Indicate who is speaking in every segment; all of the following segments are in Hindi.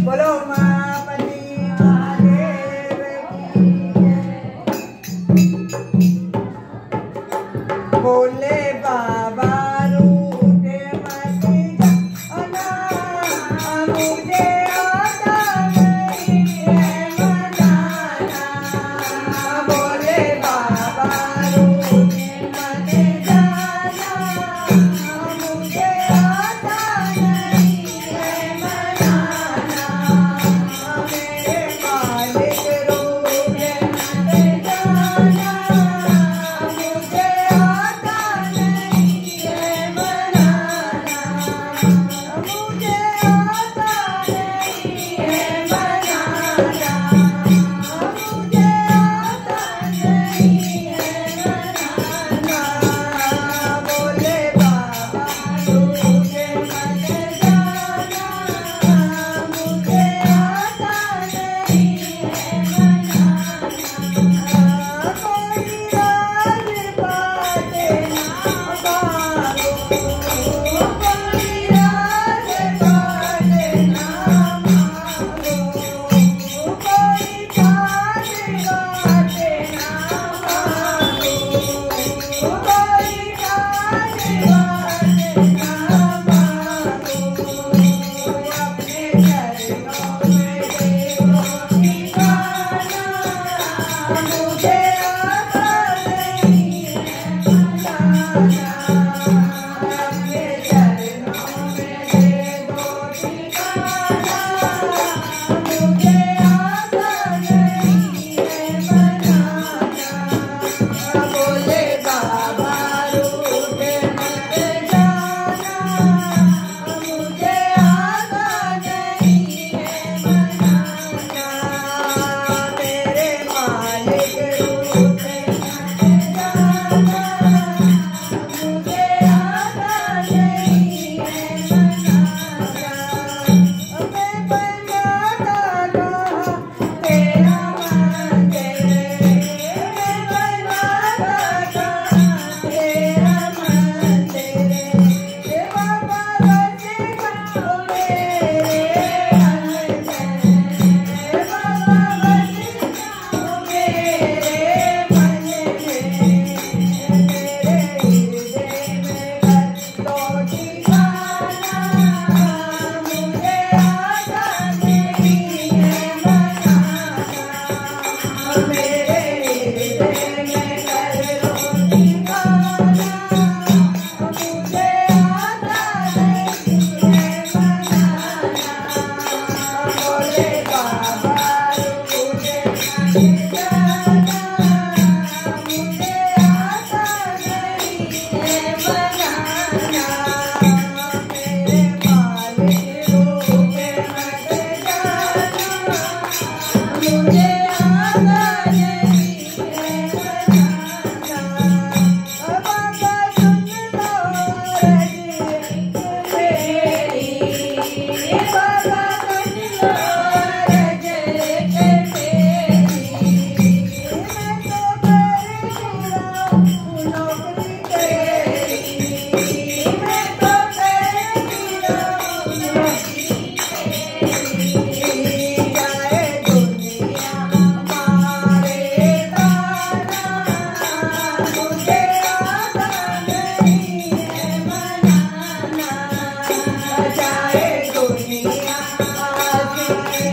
Speaker 1: बोलो उमापति महादेव की जय। बोले बाबा रूठे मत जाना, मुझे आता नहीं है मनाना। बोले बाबा रूठे मत जाना, मुझे आता नहीं है मनाना। मेरे मालिक रूठे मत जाना, मुझे आता नहीं है मनाना। मुझे आता नहीं है मनाना। मुझे आता नहीं है मनाना। बोले बाबा रूठे मत जाना, मुझे आता नहीं है मनाना। कोई राज बाटे ना मांगो, कोई राज बाटे ना मांगो, कोई राज बाटे ना मांगो, कोई राज बाटे ना मांगो। अपने चरणों में देखो ठिकाना, मुझे आता नहीं है मनाना। अपने चरणों में देखो ठिकाना, मुझे आता नहीं है मनाना। बोले बाबा रूठे मत जाना, मुझे आता नहीं है मनाना। मेरे मालिक रूठे मत जाना, मुझे आता नहीं है मनाना। मैं बनाता रहा तेरा मंदिर, मैं बनाता रहा तेरा मंदिर। ये बाबा बस जाओ मेरे अंदर, ये बाबा बस जाओ मेरे मन में। मेरे हृदय में कर लो ठिकाना, मुझे आता नहीं है मनाना। मेरे हृदय में कर लो ठिकाना, मुझे आता नहीं है मनाना। बोले बाबा रूठे मत जाना, मुझे आता नहीं है मनाना। मेरे मालिक रूठे मत जाना, मुझे आता नहीं है मनाना। बाबा सुन लो रज़ मेरी, बाबा सुन लो रज़ मेरी। मैं तो कर रहा हूँ नौकरी तेरी, मैं तो कर रहा हूँ नौकरी तेरी। जाए दुनिया मारे ताना, मुझे आता नहीं है मनाना। जाए दुनिया आशिक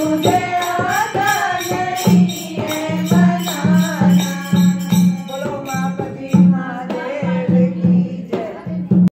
Speaker 1: तुझे आता